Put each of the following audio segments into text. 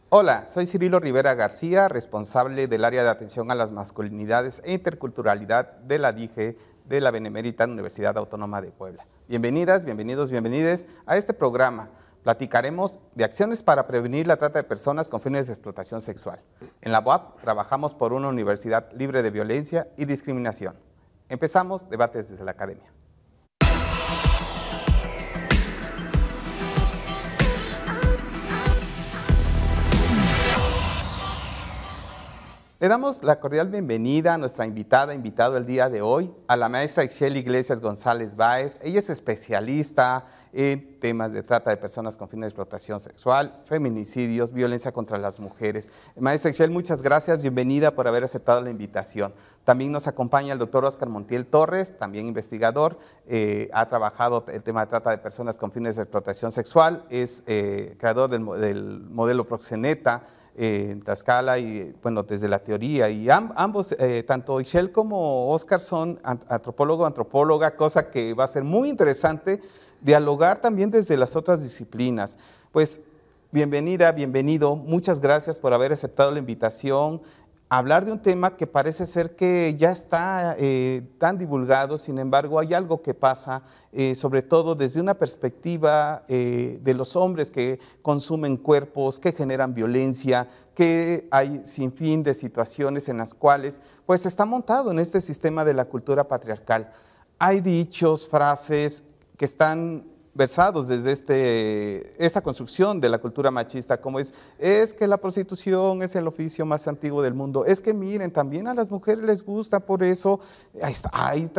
Hola, soy Cirilo Rivera García, responsable del área de atención a las masculinidades e interculturalidad de la DIGE de la Benemérita Universidad Autónoma de Puebla. Bienvenidas, bienvenidos, bienvenides a este programa. Platicaremos de acciones para prevenir la trata de personas con fines de explotación sexual. En la UAP trabajamos por una universidad libre de violencia y discriminación. Empezamos debates desde la academia. Le damos la cordial bienvenida a nuestra invitado el día de hoy, a la maestra Ixchel Iglesias González Báez. Ella es especialista en temas de trata de personas con fines de explotación sexual, feminicidios, violencia contra las mujeres. Maestra Ixchel, muchas gracias, bienvenida por haber aceptado la invitación. También nos acompaña el doctor Óscar Montiel Torres, también investigador, ha trabajado el tema de trata de personas con fines de explotación sexual, es creador del modelo Proxeneta, en Tlaxcala y bueno, desde la teoría, y ambos, tanto Ixchel como Óscar son antropóloga, cosa que va a ser muy interesante dialogar también desde las otras disciplinas. Pues bienvenida, bienvenido, muchas gracias por haber aceptado la invitación. Hablar de un tema que parece ser que ya está tan divulgado, sin embargo hay algo que pasa, sobre todo desde una perspectiva de los hombres que consumen cuerpos, que generan violencia, que hay sin fin de situaciones en las cuales pues está montado en este sistema de la cultura patriarcal. Hay dichos, frases que están versados desde esta construcción de la cultura machista, como es que la prostitución es el oficio más antiguo del mundo, es que miren, también a las mujeres les gusta, por eso hay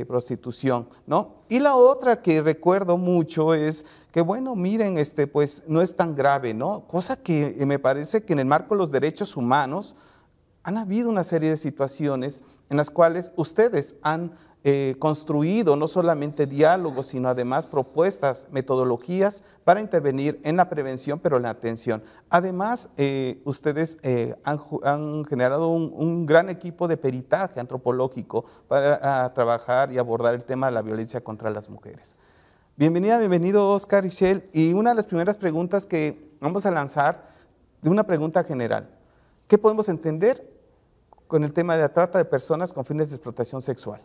prostitución, ¿no? Y la otra que recuerdo mucho es que, bueno, miren, pues no es tan grave, ¿no? Cosa que me parece que en el marco de los derechos humanos han habido una serie de situaciones en las cuales ustedes han construido no solamente diálogos, sino además propuestas, metodologías para intervenir en la prevención, pero en la atención. Además, ustedes han generado un gran equipo de peritaje antropológico para trabajar y abordar el tema de la violencia contra las mujeres. Bienvenida, bienvenido Óscar, Ixchel, y una de las primeras preguntas que vamos a lanzar, de una pregunta general. ¿Qué podemos entender con el tema de la trata de personas con fines de explotación sexual?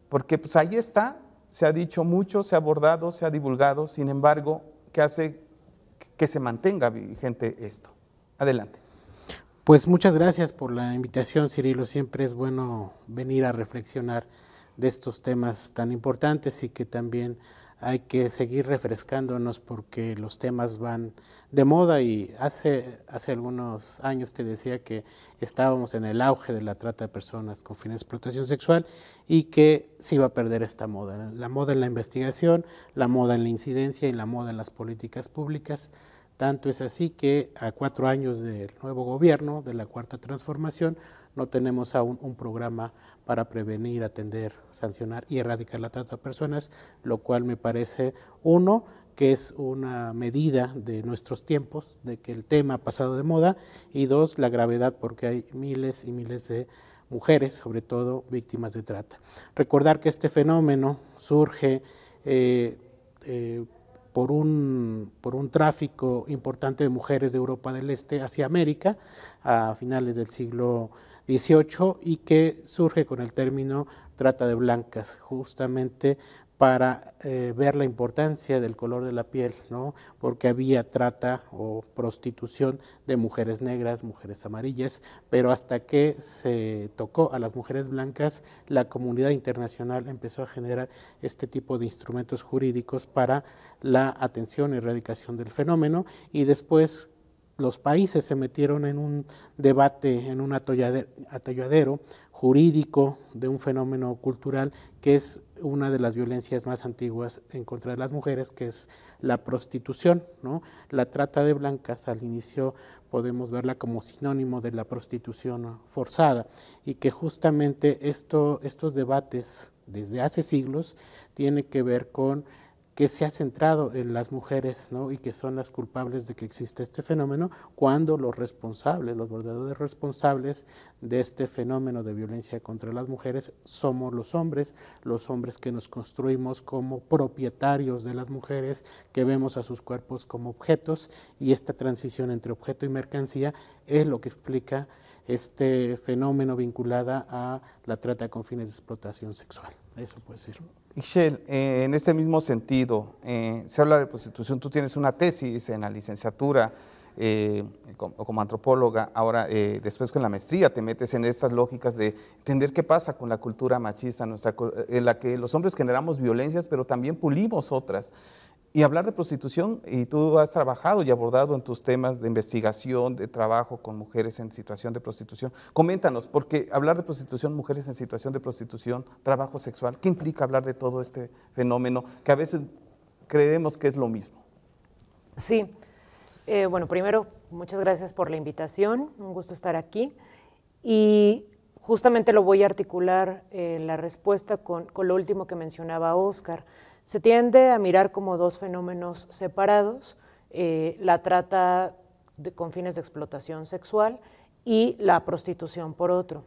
Porque pues ahí está, se ha dicho mucho, se ha abordado, se ha divulgado, sin embargo, ¿qué hace que se mantenga vigente esto? Adelante. Pues muchas gracias por la invitación, Cirilo. Siempre es bueno venir a reflexionar de estos temas tan importantes y que también hay que seguir refrescándonos porque los temas van de moda y hace algunos años te decía que estábamos en el auge de la trata de personas con fines de explotación sexual y que se iba a perder esta moda, la moda en la investigación, la moda en la incidencia y la moda en las políticas públicas. Tanto es así que a 4 años del nuevo gobierno, de la Cuarta Transformación, no tenemos aún un programa para prevenir, atender, sancionar y erradicar la trata de personas, lo cual me parece, uno, que es una medida de nuestros tiempos, de que el tema ha pasado de moda, y dos, la gravedad, porque hay miles y miles de mujeres, sobre todo víctimas de trata. Recordar que este fenómeno surge por un tráfico importante de mujeres de Europa del Este hacia América a finales del siglo XVIII y que surge con el término trata de blancas, justamente para ver la importancia del color de la piel, ¿no? Porque había trata o prostitución de mujeres negras, mujeres amarillas, pero hasta que se tocó a las mujeres blancas, la comunidad internacional empezó a generar este tipo de instrumentos jurídicos para la atención y erradicación del fenómeno, y después los países se metieron en un debate, en un atolladero jurídico de un fenómeno cultural que es una de las violencias más antiguas en contra de las mujeres, que es la prostitución, ¿no? La trata de blancas al inicio podemos verla como sinónimo de la prostitución forzada y que justamente estos debates desde hace siglos tienen que ver con que se ha centrado en las mujeres, ¿no? Y que son las culpables de que existe este fenómeno, cuando los responsables, los verdaderos responsables de este fenómeno de violencia contra las mujeres somos los hombres que nos construimos como propietarios de las mujeres, que vemos a sus cuerpos como objetos, y esta transición entre objeto y mercancía es lo que explica este fenómeno vinculada a la trata con fines de explotación sexual. Eso puede ser. Ixchel, en este mismo sentido, se habla de prostitución, tú tienes una tesis en la licenciatura como antropóloga, ahora después con la maestría te metes en estas lógicas de entender qué pasa con la cultura machista, en la que los hombres generamos violencias, pero también pulimos otras. Y hablar de prostitución, y tú has trabajado y abordado en tus temas de investigación, de trabajo con mujeres en situación de prostitución. Coméntanos, porque hablar de prostitución, mujeres en situación de prostitución, trabajo sexual, ¿qué implica hablar de todo este fenómeno que a veces creemos que es lo mismo? Sí, bueno, primero, muchas gracias por la invitación, un gusto estar aquí. Y justamente lo voy a articular la respuesta con lo último que mencionaba Óscar. Se tiende a mirar como dos fenómenos separados, la trata con fines de explotación sexual y la prostitución por otro,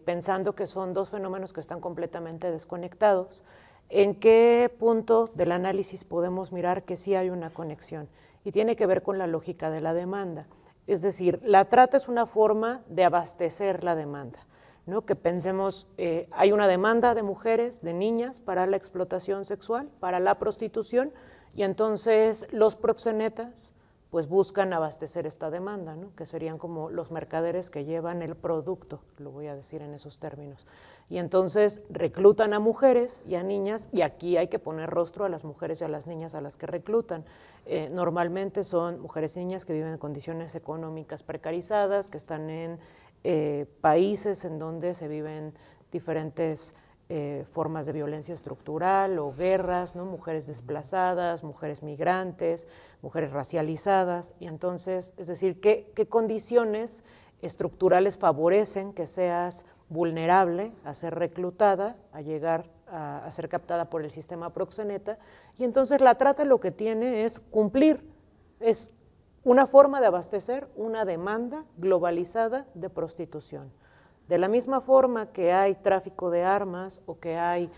pensando que son dos fenómenos que están completamente desconectados. ¿En qué punto del análisis podemos mirar que sí hay una conexión? Y tiene que ver con la lógica de la demanda. Es decir, la trata es una forma de abastecer la demanda, ¿no? Que pensemos, hay una demanda de mujeres, de niñas para la explotación sexual, para la prostitución, y entonces los proxenetas pues buscan abastecer esta demanda, ¿no? Que serían como los mercaderes que llevan el producto, lo voy a decir en esos términos. Y entonces reclutan a mujeres y a niñas, y aquí hay que poner rostro a las mujeres y a las niñas a las que reclutan. Normalmente son mujeres y niñas que viven en condiciones económicas precarizadas, que están en países en donde se viven diferentes formas de violencia estructural o guerras, ¿no? Mujeres desplazadas, mujeres migrantes, mujeres racializadas, y entonces, es decir, ¿qué condiciones estructurales favorecen que seas vulnerable a ser reclutada, a llegar a ser captada por el sistema proxeneta? Y entonces la trata lo que tiene es cumplir, es una forma de abastecer una demanda globalizada de prostitución. De la misma forma que hay tráfico de armas o que hay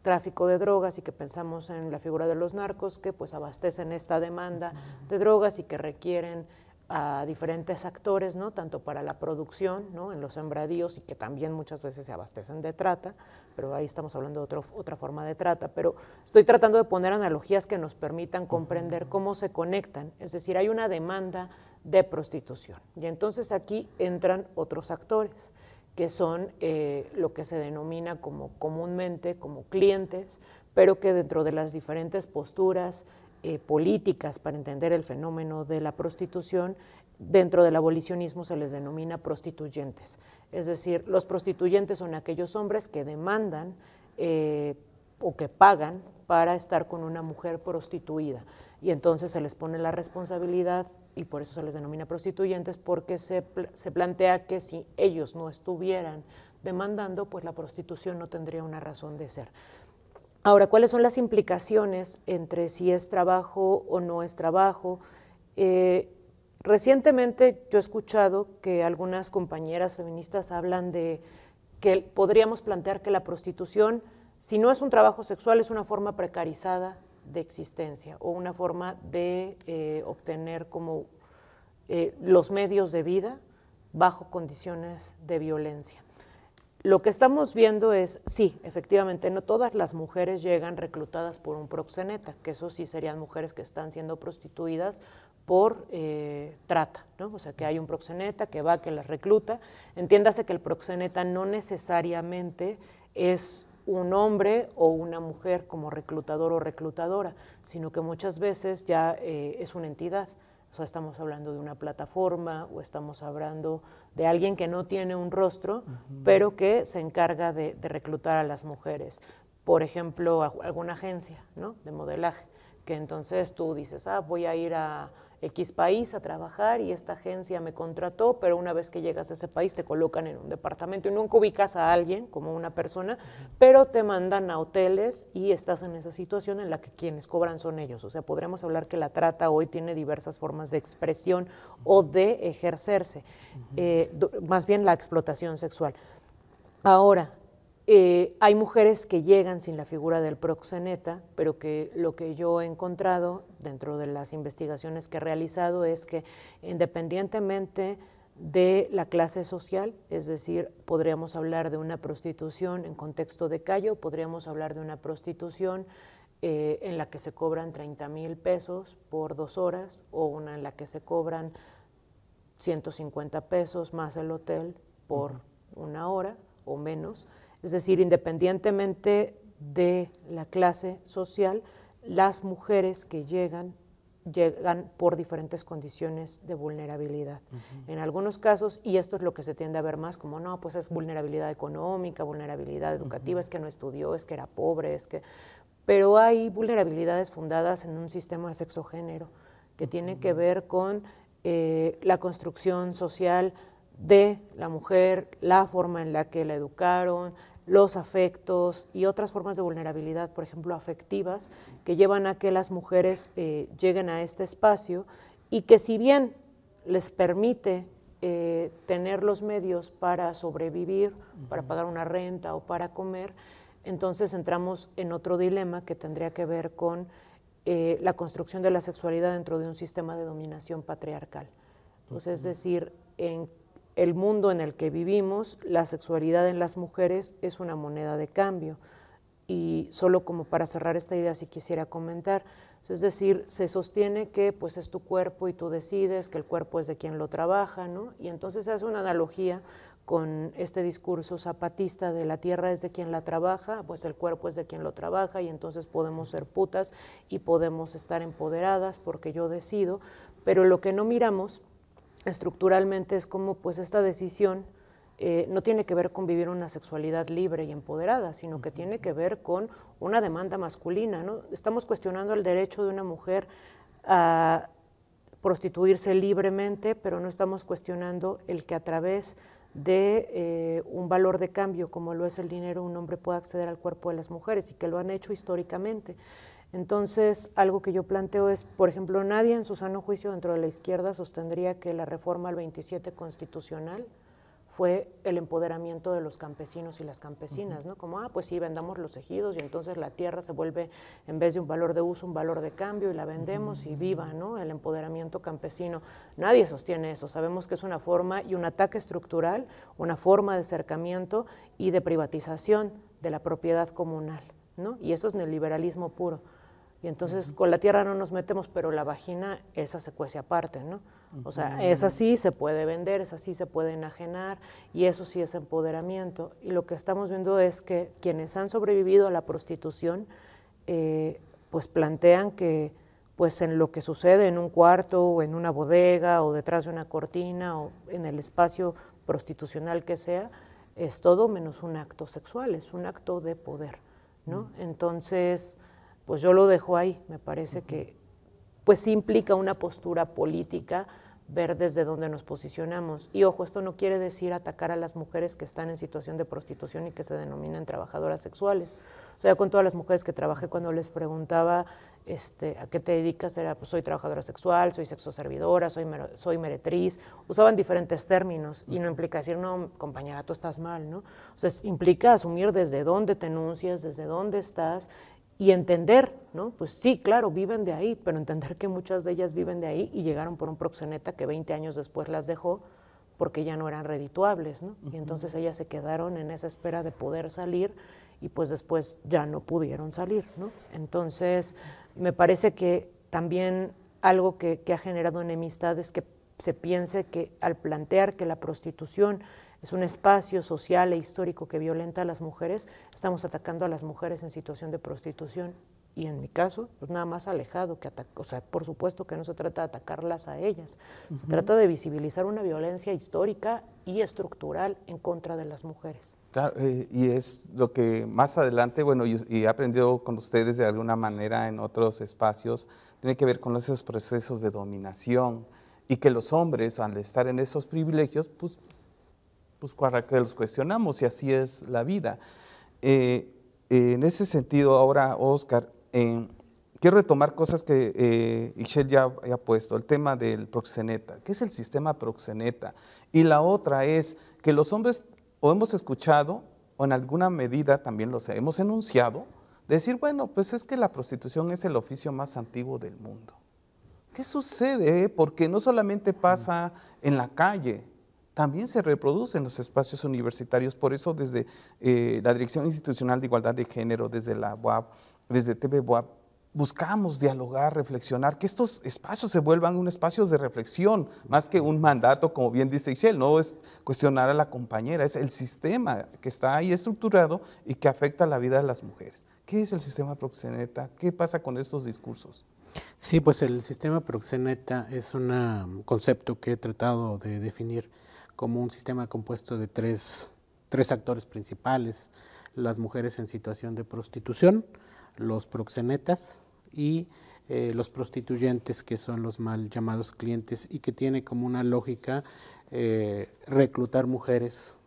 tráfico de drogas, y que pensamos en la figura de los narcos que pues abastecen esta demanda de drogas y que requieren a diferentes actores, ¿no? Tanto para la producción, ¿no? En los sembradíos, y que también muchas veces se abastecen de trata, pero ahí estamos hablando de otra forma de trata, pero estoy tratando de poner analogías que nos permitan comprender cómo se conectan, es decir, hay una demanda de prostitución, y entonces aquí entran otros actores, que son lo que se denomina como comúnmente como clientes, pero que dentro de las diferentes posturas políticas para entender el fenómeno de la prostitución, dentro del abolicionismo se les denomina prostituyentes. Es decir, los prostituyentes son aquellos hombres que demandan o que pagan para estar con una mujer prostituida, y entonces se les pone la responsabilidad, y por eso se les denomina prostituyentes, porque se plantea que si ellos no estuvieran demandando, pues la prostitución no tendría una razón de ser. Ahora, ¿cuáles son las implicaciones entre si es trabajo o no es trabajo? Recientemente yo he escuchado que algunas compañeras feministas hablan de que podríamos plantear que la prostitución, si no es un trabajo sexual, es una forma precarizada de existencia o una forma de obtener como los medios de vida bajo condiciones de violencia. Lo que estamos viendo es, sí, efectivamente, no todas las mujeres llegan reclutadas por un proxeneta, que eso sí serían mujeres que están siendo prostituidas por trata, ¿no? O sea, que hay un proxeneta que va, que las recluta. Entiéndase que el proxeneta no necesariamente es un hombre o una mujer como reclutador o reclutadora, sino que muchas veces ya es una entidad. O sea, estamos hablando de una plataforma o estamos hablando de alguien que no tiene un rostro, pero que se encarga de reclutar a las mujeres. Por ejemplo, alguna agencia, ¿no? De modelaje, que entonces tú dices, voy a ir a X país a trabajar y esta agencia me contrató, pero una vez que llegas a ese país te colocan en un departamento y nunca ubicas a alguien como una persona, pero te mandan a hoteles y estás en esa situación en la que quienes cobran son ellos. O sea, podríamos hablar que la trata hoy tiene diversas formas de expresión o de ejercerse, más bien la explotación sexual. Ahora, hay mujeres que llegan sin la figura del proxeneta, pero que lo que yo he encontrado dentro de las investigaciones que he realizado es que independientemente de la clase social, es decir, podríamos hablar de una prostitución en contexto de Cayo, podríamos hablar de una prostitución en la que se cobran 30,000 pesos por 2 horas o una en la que se cobran 150 pesos más el hotel por 1 hora o menos. Es decir, independientemente de la clase social, las mujeres que llegan por diferentes condiciones de vulnerabilidad. En algunos casos, y esto es lo que se tiende a ver más como, no, pues es vulnerabilidad económica, vulnerabilidad educativa, es que no estudió, es que era pobre, es que... Pero hay vulnerabilidades fundadas en un sistema de sexogénero que tiene que ver con la construcción social de la mujer, la forma en la que la educaron, los afectos y otras formas de vulnerabilidad, por ejemplo, afectivas, que llevan a que las mujeres lleguen a este espacio y que si bien les permite tener los medios para sobrevivir, para pagar una renta o para comer, entonces entramos en otro dilema que tendría que ver con la construcción de la sexualidad dentro de un sistema de dominación patriarcal. Entonces, es decir, en el mundo en el que vivimos, la sexualidad en las mujeres es una moneda de cambio. Y solo como para cerrar esta idea, si quisiera comentar, es decir, se sostiene que pues es tu cuerpo y tú decides, que el cuerpo es de quien lo trabaja, ¿no? Y entonces se hace una analogía con este discurso zapatista de la tierra es de quien la trabaja, pues el cuerpo es de quien lo trabaja y entonces podemos ser putas y podemos estar empoderadas porque yo decido, pero lo que no miramos estructuralmente es como pues esta decisión no tiene que ver con vivir una sexualidad libre y empoderada, sino que tiene que ver con una demanda masculina, ¿no? Estamos cuestionando el derecho de una mujer a prostituirse libremente, pero no estamos cuestionando el que a través de un valor de cambio como lo es el dinero, un hombre pueda acceder al cuerpo de las mujeres y que lo han hecho históricamente. Entonces, algo que yo planteo es, por ejemplo, nadie en su sano juicio dentro de la izquierda sostendría que la reforma al 27 constitucional fue el empoderamiento de los campesinos y las campesinas, ¿no? Como, pues sí, vendamos los ejidos y entonces la tierra se vuelve, en vez de un valor de uso, un valor de cambio y la vendemos y viva, ¿no? El empoderamiento campesino. Nadie sostiene eso, sabemos que es una forma y un ataque estructural, una forma de acercamiento y de privatización de la propiedad comunal, ¿no? Y eso es neoliberalismo puro. Y entonces con la tierra no nos metemos, pero la vagina, esa se cuece aparte, ¿no? O sea, esa sí se puede vender, esa sí se puede enajenar y eso sí es empoderamiento. Y lo que estamos viendo es que quienes han sobrevivido a la prostitución, pues plantean que pues en lo que sucede en un cuarto o en una bodega o detrás de una cortina o en el espacio prostitucional que sea, es todo menos un acto sexual, es un acto de poder, ¿no? Entonces, pues yo lo dejo ahí, me parece que pues sí implica una postura política, ver desde dónde nos posicionamos. Y ojo, esto no quiere decir atacar a las mujeres que están en situación de prostitución y que se denominan trabajadoras sexuales. O sea, con todas las mujeres que trabajé, cuando les preguntaba ¿a qué te dedicas? Era, pues soy trabajadora sexual, soy sexoservidora, soy meretriz. Usaban diferentes términos y no implica decir, no, compañera, tú estás mal, ¿no? O sea, implica asumir desde dónde te enuncias, desde dónde estás y entender, ¿no? Pues sí, claro, viven de ahí, pero entender que muchas de ellas viven de ahí y llegaron por un proxeneta que 20 años después las dejó porque ya no eran redituables, ¿no? Y entonces ellas se quedaron en esa espera de poder salir y pues después ya no pudieron salir, ¿no? Entonces, me parece que también algo que ha generado enemistad es que se piense que al plantear que la prostitución es un espacio social e histórico que violenta a las mujeres, estamos atacando a las mujeres en situación de prostitución y en mi caso, pues nada más alejado que o sea, por supuesto que no se trata de atacarlas a ellas, se trata de visibilizar una violencia histórica y estructural en contra de las mujeres. Claro, y es lo que más adelante, bueno, y he aprendido con ustedes de alguna manera en otros espacios, tiene que ver con esos procesos de dominación y que los hombres, al estar en esos privilegios, pues para que los cuestionamos y así es la vida. En ese sentido, ahora, Oscar, quiero retomar cosas que Ixchel ya ha puesto, el tema del proxeneta. ¿Qué es el sistema proxeneta? Y la otra es que los hombres, o hemos escuchado, o en alguna medida también los hemos enunciado, decir, bueno, pues es que la prostitución es el oficio más antiguo del mundo. ¿Qué sucede? Porque no solamente pasa en la calle, también se reproduce en los espacios universitarios. Por eso desde la Dirección Institucional de Igualdad de Género, desde la UAP, desde TV UAP, buscamos dialogar, reflexionar, que estos espacios se vuelvan un espacio de reflexión, más que un mandato, como bien dice Ixchel, no es cuestionar a la compañera, es el sistema que está ahí estructurado y que afecta la vida de las mujeres. ¿Qué es el sistema proxeneta? ¿Qué pasa con estos discursos? Sí, pues el sistema proxeneta es un concepto que he tratado de definir como un sistema compuesto de tres actores principales: las mujeres en situación de prostitución, los proxenetas y los prostituyentes, que son los mal llamados clientes, y que tiene como una lógica reclutar mujeres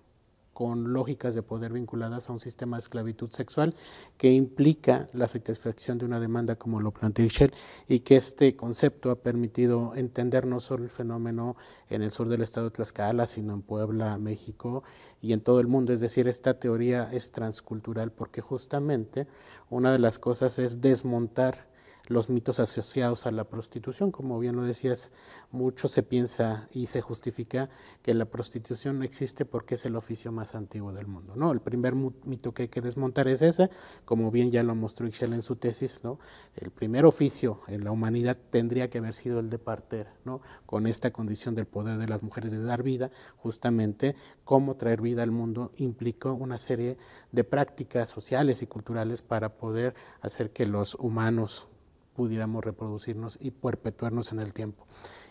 con lógicas de poder vinculadas a un sistema de esclavitud sexual que implica la satisfacción de una demanda, como lo plantea Ixchel, y que este concepto ha permitido entender no solo el fenómeno en el sur del estado de Tlaxcala, sino en Puebla, México y en todo el mundo. Es decir, esta teoría es transcultural porque justamente una de las cosas es desmontar los mitos asociados a la prostitución. Como bien lo decías, mucho se piensa y se justifica que la prostitución no existe porque es el oficio más antiguo del mundo, ¿no? El primer mito que hay que desmontar es ese, como bien ya lo mostró Ixchel en su tesis, ¿no? El primer oficio en la humanidad tendría que haber sido el de partera, ¿no? Con esta condición del poder de las mujeres de dar vida, justamente cómo traer vida al mundo implicó una serie de prácticas sociales y culturales para poder hacer que los humanos pudiéramos reproducirnos y perpetuarnos en el tiempo.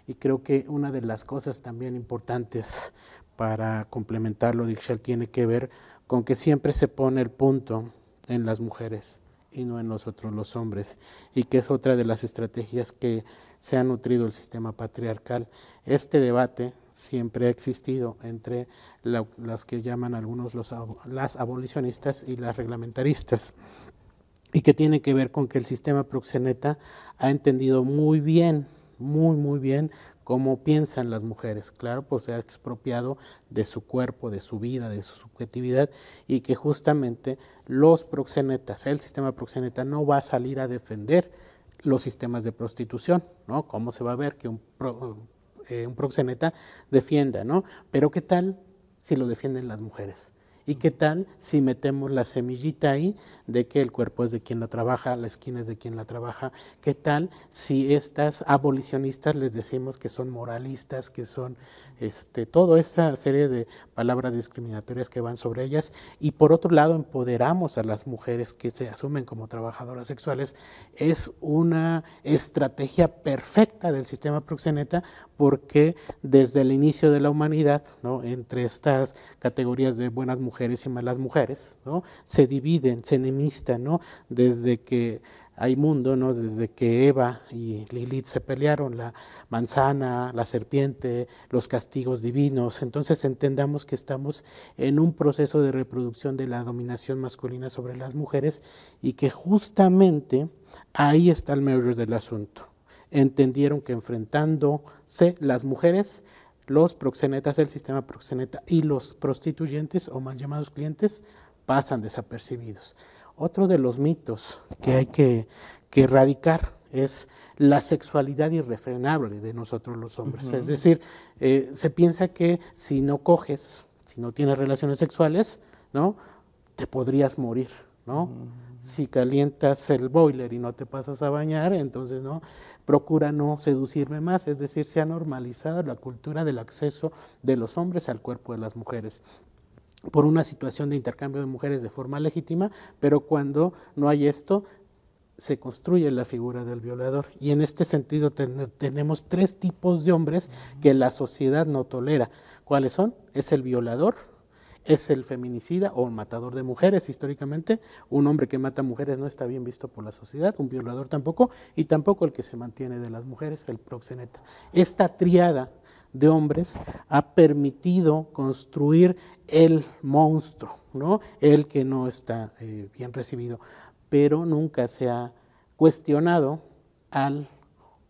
Y creo que una de las cosas también importantes para complementar lo de Ixchel tiene que ver con que siempre se pone el punto en las mujeres y no en nosotros los hombres, y que es otra de las estrategias que se ha nutrido el sistema patriarcal. Este debate siempre ha existido entre las que llaman algunos las abolicionistas y las reglamentaristas, y que tiene que ver con que el sistema proxeneta ha entendido muy bien cómo piensan las mujeres. Claro, pues se ha expropiado de su cuerpo, de su vida, de su subjetividad, y que justamente los proxenetas, el sistema proxeneta no va a salir a defender los sistemas de prostitución, ¿no? ¿Cómo se va a ver que un proxeneta defienda, ¿no? Pero ¿qué tal si lo defienden las mujeres? ¿Y qué tal si metemos la semillita ahí de que el cuerpo es de quien la trabaja, la esquina es de quien la trabaja? ¿Qué tal si estas abolicionistas les decimos que son moralistas, que son toda esa serie de palabras discriminatorias que van sobre ellas? Y por otro lado empoderamos a las mujeres que se asumen como trabajadoras sexuales. Es una estrategia perfecta del sistema proxeneta, porque desde el inicio de la humanidad, ¿no?, entre estas categorías de buenas mujeres y malas mujeres, ¿no?, se dividen, se enemistan, ¿no?, desde que hay mundo, ¿no?, desde que Eva y Lilith se pelearon, la manzana, la serpiente, los castigos divinos. Entonces entendamos que estamos en un proceso de reproducción de la dominación masculina sobre las mujeres, y que justamente ahí está el meollo del asunto. Entendieron que enfrentándose las mujeres, los proxenetas del sistema proxeneta y los prostituyentes o mal llamados clientes pasan desapercibidos. Otro de los mitos que hay que erradicar es la sexualidad irrefrenable de nosotros los hombres. Es decir, se piensa que si no coges, si no tienes relaciones sexuales, ¿no?, te podrías morir, ¿no? Si calientas el boiler y no te pasas a bañar, entonces no, procura no seducirme más. Es decir, se ha normalizado la cultura del acceso de los hombres al cuerpo de las mujeres por una situación de intercambio de mujeres de forma legítima, pero cuando no hay esto, se construye la figura del violador. Y en este sentido tenemos 3 tipos de hombres que la sociedad no tolera. ¿Cuáles son? Es el violador, es el feminicida o el matador de mujeres. Históricamente, un hombre que mata mujeres no está bien visto por la sociedad, un violador tampoco, y tampoco el que se mantiene de las mujeres, el proxeneta. Esta tríada de hombres ha permitido construir el monstruo, ¿no? El que no está bien recibido, pero nunca se ha cuestionado al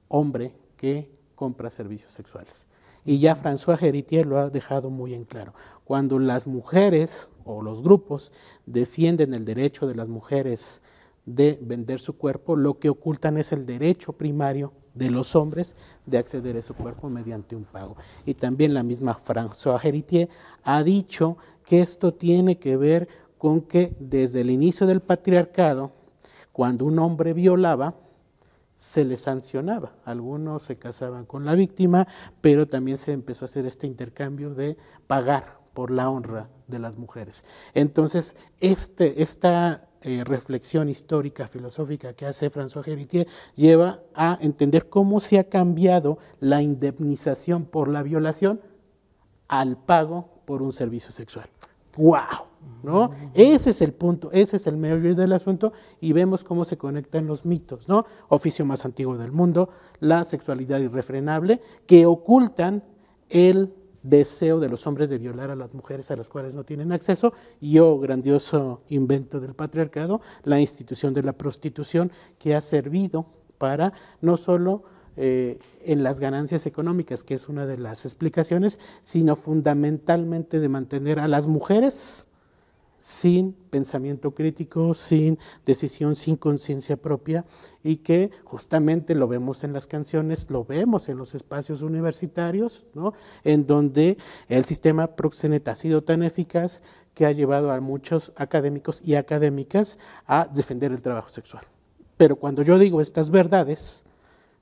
hombre que compra servicios sexuales. Y ya François Héritier lo ha dejado muy en claro. Cuando las mujeres o los grupos defienden el derecho de las mujeres de vender su cuerpo, lo que ocultan es el derecho primario de los hombres de acceder a su cuerpo mediante un pago. Y también la misma François Héritier ha dicho que esto tiene que ver con que desde el inicio del patriarcado, cuando un hombre violaba, se le sancionaba. Algunos se casaban con la víctima, pero también se empezó a hacer este intercambio de pagar por la honra de las mujeres. Entonces, esta reflexión histórica, filosófica que hace François Héritier lleva a entender cómo se ha cambiado la indemnización por la violación al pago por un servicio sexual. ¡Wow! ¿No? Ese es el punto, ese es el meollo del asunto, y vemos cómo se conectan los mitos, ¿no? Oficio más antiguo del mundo, la sexualidad irrefrenable, que ocultan el deseo de los hombres de violar a las mujeres a las cuales no tienen acceso, y grandioso invento del patriarcado, la institución de la prostitución, que ha servido para no solo en las ganancias económicas, que es una de las explicaciones, sino fundamentalmente de mantener a las mujeres sin pensamiento crítico, sin decisión, sin conciencia propia, y que justamente lo vemos en las canciones, lo vemos en los espacios universitarios, ¿no? En donde el sistema proxeneta ha sido tan eficaz que ha llevado a muchos académicos y académicas a defender el trabajo sexual. Pero cuando yo digo estas verdades,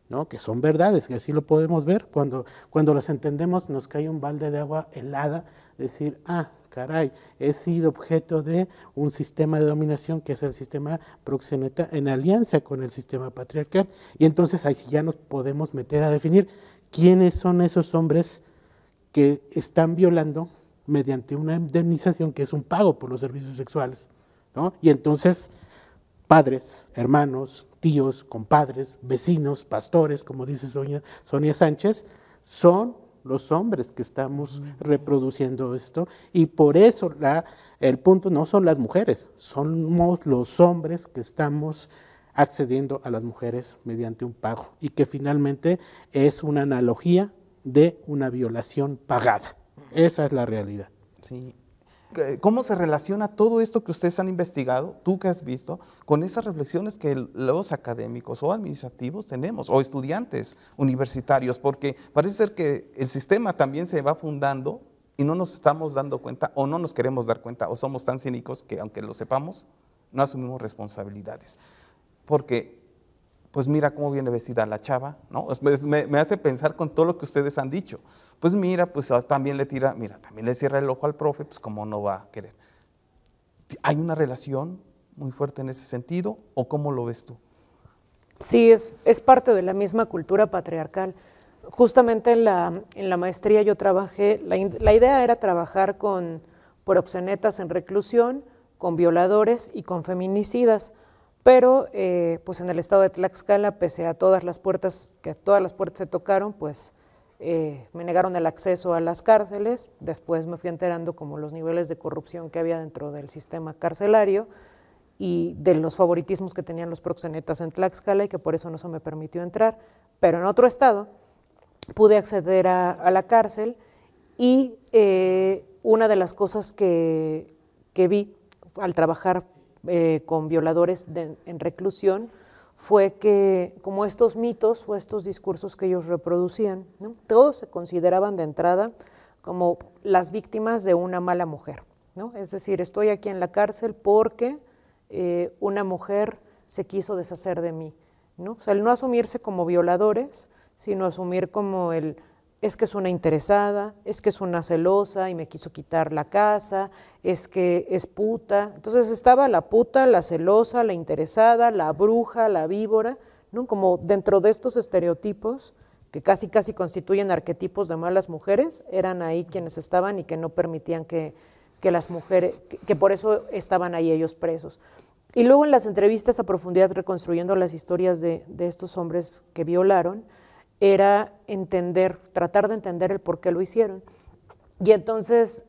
¿no? Que son verdades, que así lo podemos ver, cuando las entendemos nos cae un balde de agua helada, decir, caray, he sido objeto de un sistema de dominación que es el sistema proxeneta en alianza con el sistema patriarcal, y entonces ahí sí ya nos podemos meter a definir quiénes son esos hombres que están violando mediante una indemnización que es un pago por los servicios sexuales, ¿no? Y entonces padres, hermanos, tíos, compadres, vecinos, pastores, como dice Sonia Sánchez, son los hombres que estamos reproduciendo esto, y por eso el punto no son las mujeres, somos los hombres que estamos accediendo a las mujeres mediante un pago, y que finalmente es una analogía de una violación pagada. Esa es la realidad. Sí. ¿Cómo se relaciona todo esto que ustedes han investigado, tú que has visto, con esas reflexiones que los académicos o administrativos tenemos, o estudiantes universitarios? Porque parece ser que el sistema también se va fundando y no nos estamos dando cuenta, o no nos queremos dar cuenta, o somos tan cínicos que aunque lo sepamos, no asumimos responsabilidades. Porque, pues mira cómo viene vestida la chava, ¿no? Me hace pensar con todo lo que ustedes han dicho. Pues mira, pues también también le cierra el ojo al profe, pues cómo no va a querer. ¿Hay una relación muy fuerte en ese sentido, o cómo lo ves tú? Sí, es parte de la misma cultura patriarcal. Justamente en la maestría yo trabajé, la idea era trabajar con proxenetas en reclusión, con violadores y con feminicidas, pero pues en el estado de Tlaxcala, pese a todas las puertas se tocaron, pues me negaron el acceso a las cárceles. Después me fui enterando como los niveles de corrupción que había dentro del sistema carcelario y de los favoritismos que tenían los proxenetas en Tlaxcala, y que por eso no se me permitió entrar. Pero en otro estado pude acceder a la cárcel, y una de las cosas que vi al trabajar con violadores en reclusión fue que, como estos mitos o estos discursos que ellos reproducían, ¿no? Todos se consideraban de entrada como las víctimas de una mala mujer, ¿no? Es decir, estoy aquí en la cárcel porque una mujer se quiso deshacer de mí, ¿no? O sea, el no asumirse como violadores, sino asumir como es que es una interesada, es que es una celosa y me quiso quitar la casa, es que es puta. Entonces estaba la puta, la celosa, la interesada, la bruja, la víbora, ¿no? Como dentro de estos estereotipos que casi constituyen arquetipos de malas mujeres, eran ahí quienes estaban y que no permitían que las mujeres, que por eso estaban ahí ellos presos. Y luego en las entrevistas a profundidad reconstruyendo las historias de estos hombres que violaron, era tratar de entender el por qué lo hicieron. Y entonces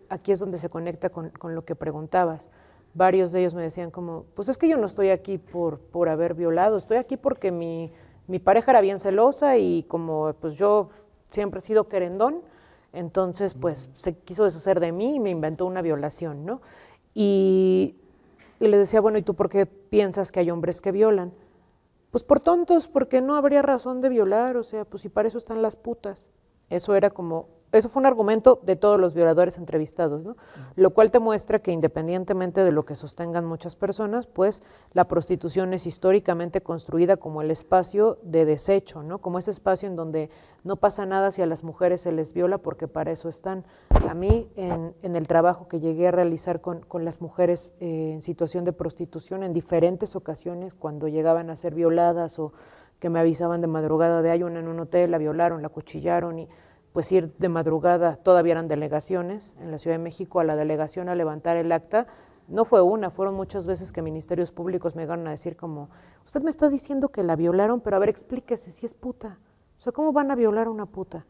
aquí es donde se conecta con lo que preguntabas. Varios de ellos me decían como, pues es que yo no estoy aquí por haber violado, estoy aquí porque mi pareja era bien celosa y como pues yo siempre he sido querendón, entonces pues se quiso deshacer de mí y me inventó una violación, ¿no? Y les decía, bueno, ¿y tú por qué piensas que hay hombres que violan? Pues por tontos, porque no habría razón de violar, o sea, pues si para eso están las putas. Eso fue un argumento de todos los violadores entrevistados, ¿no? Lo cual te muestra que independientemente de lo que sostengan muchas personas, pues la prostitución es históricamente construida como el espacio de desecho, ¿no? Como ese espacio en donde no pasa nada si a las mujeres se les viola porque para eso están. A mí, en el trabajo que llegué a realizar con las mujeres en situación de prostitución, en diferentes ocasiones, cuando llegaban a ser violadas o que me avisaban de madrugada de hay una en un hotel, la violaron, la cuchillaron y pues ir de madrugada, todavía eran delegaciones en la Ciudad de México, a la delegación a levantar el acta, no fue una, fueron muchas veces que ministerios públicos me llegaron a decir como, usted me está diciendo que la violaron, pero a ver, explíquese si es puta, o sea, ¿cómo van a violar a una puta?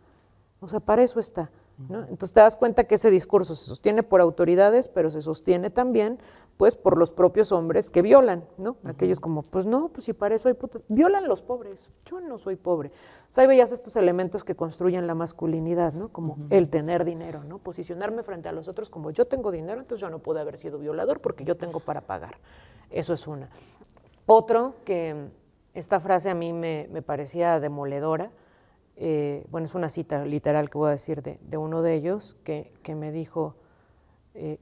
O sea, para eso está, ¿no? Entonces te das cuenta que ese discurso se sostiene por autoridades, pero se sostiene también, pues, por los propios hombres que violan, ¿no? Aquellos como, pues no, pues si para eso hay putas, violan los pobres, yo no soy pobre. O sea, ahí veías estos elementos que construyen la masculinidad, ¿no? Como el tener dinero, ¿no? Posicionarme frente a los otros como yo tengo dinero, entonces yo no pude haber sido violador porque yo tengo para pagar. Eso es una. Otro, que esta frase a mí me parecía demoledora, bueno, es una cita literal que voy a decir de uno de ellos, que me dijo,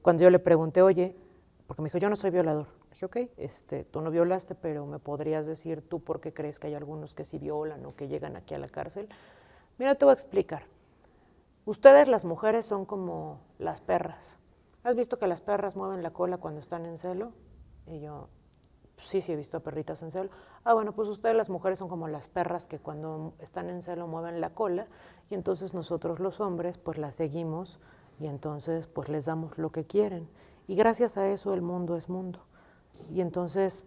cuando yo le pregunté, oye, porque me dijo, yo no soy violador. Dije, ok, tú no violaste, pero ¿me podrías decir tú por qué crees que hay algunos que sí violan o que llegan aquí a la cárcel? Mira, te voy a explicar. Ustedes, las mujeres, son como las perras. ¿Has visto que las perras mueven la cola cuando están en celo? Y yo, sí, he visto a perritas en celo. Ah, bueno, pues ustedes, las mujeres, son como las perras que cuando están en celo mueven la cola y entonces nosotros, los hombres, pues las seguimos y entonces pues les damos lo que quieren. Y gracias a eso el mundo es mundo. Y entonces,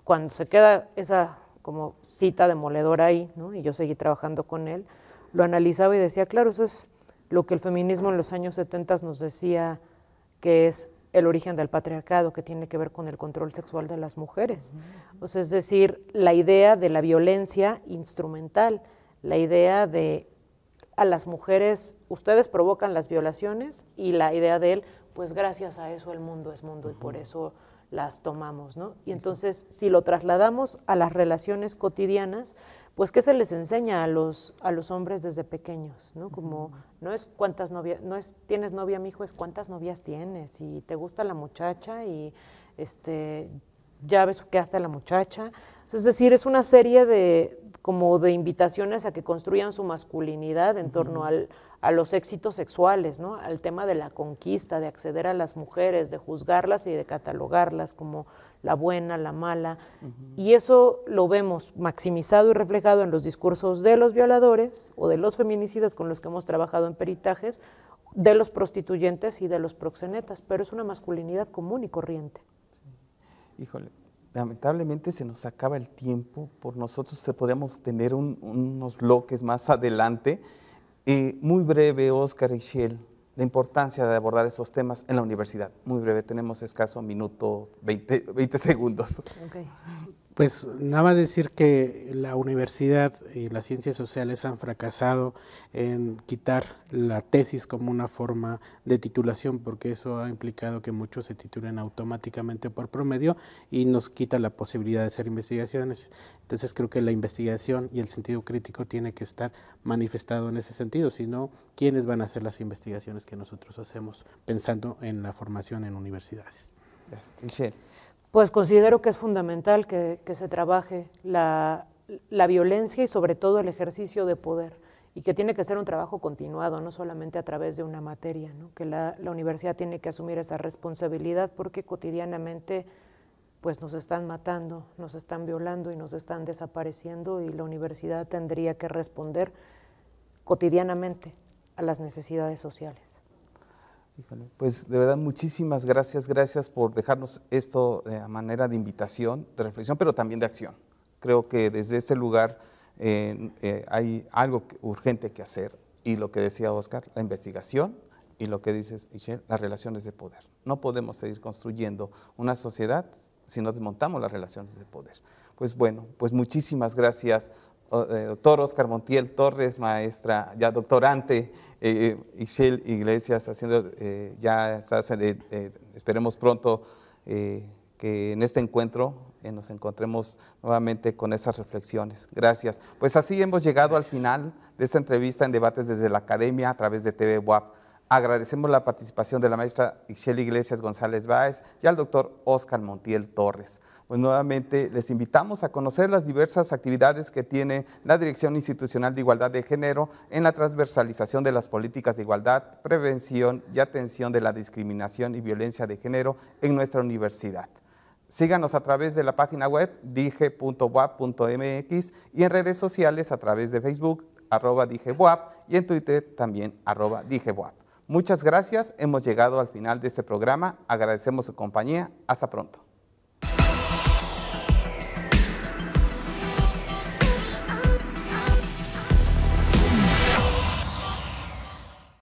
cuando se queda esa como cita demoledora ahí, ¿no? Y yo seguí trabajando con él, lo analizaba y decía, claro, eso es lo que el feminismo en los años 70 nos decía que es el origen del patriarcado, que tiene que ver con el control sexual de las mujeres. O sea, es decir, la idea de la violencia instrumental, la idea de a las mujeres, ustedes provocan las violaciones, y la idea de él, pues gracias a eso el mundo es mundo y por eso las tomamos, ¿no? Y entonces, si lo trasladamos a las relaciones cotidianas, pues ¿qué se les enseña a los hombres desde pequeños, ¿no? Como no es cuántas novias, no es tienes novia, mijo, es cuántas novias tienes, y te gusta la muchacha y ya ves que hasta la muchacha. Es decir, es una serie de invitaciones a que construyan su masculinidad en torno a los éxitos sexuales, ¿no? Al tema de la conquista, de acceder a las mujeres, de juzgarlas y de catalogarlas como la buena, la mala. Y eso lo vemos maximizado y reflejado en los discursos de los violadores o de los feminicidas con los que hemos trabajado en peritajes, de los prostituyentes y de los proxenetas, pero es una masculinidad común y corriente. Sí. Híjole, lamentablemente se nos acaba el tiempo, por nosotros podríamos tener unos bloques más adelante. Muy breve, Óscar Ixchel, la importancia de abordar esos temas en la universidad. Muy breve, tenemos escaso minuto, 20 segundos. Okay. Pues nada más decir que la universidad y las ciencias sociales han fracasado en quitar la tesis como una forma de titulación, porque eso ha implicado que muchos se titulen automáticamente por promedio y nos quita la posibilidad de hacer investigaciones. Entonces creo que la investigación y el sentido crítico tiene que estar manifestado en ese sentido, si no, ¿quiénes van a hacer las investigaciones que nosotros hacemos pensando en la formación en universidades? Gracias. Pues considero que es fundamental que se trabaje la violencia y sobre todo el ejercicio de poder, y que tiene que ser un trabajo continuado, no solamente a través de una materia, ¿no? Que la universidad tiene que asumir esa responsabilidad porque cotidianamente pues nos están matando, nos están violando y nos están desapareciendo, y la universidad tendría que responder cotidianamente a las necesidades sociales. Híjole, pues de verdad muchísimas gracias, gracias por dejarnos esto a manera de invitación, de reflexión, pero también de acción. Creo que desde este lugar hay algo urgente que hacer, y lo que decía Oscar, la investigación, y lo que dices, Ixchel, las relaciones de poder. No podemos seguir construyendo una sociedad si no desmontamos las relaciones de poder. Pues bueno, pues muchísimas gracias, doctor Oscar Montiel Torres, maestra, ya doctorante, Ixchel Iglesias, haciendo, ya estás, esperemos pronto que en este encuentro nos encontremos nuevamente con estas reflexiones. Gracias. Pues así hemos llegado al final de esta entrevista en Debates desde la Academia a través de TV WAP. Agradecemos la participación de la maestra Ixchel Iglesias González Báez y al doctor Oscar Montiel Torres. Pues nuevamente les invitamos a conocer las diversas actividades que tiene la Dirección Institucional de Igualdad de Género en la transversalización de las políticas de igualdad, prevención y atención de la discriminación y violencia de género en nuestra universidad. Síganos a través de la página web dige.wap.mx y en redes sociales a través de Facebook, @digewap, y en Twitter también @digewap. Muchas gracias, hemos llegado al final de este programa, agradecemos su compañía, hasta pronto.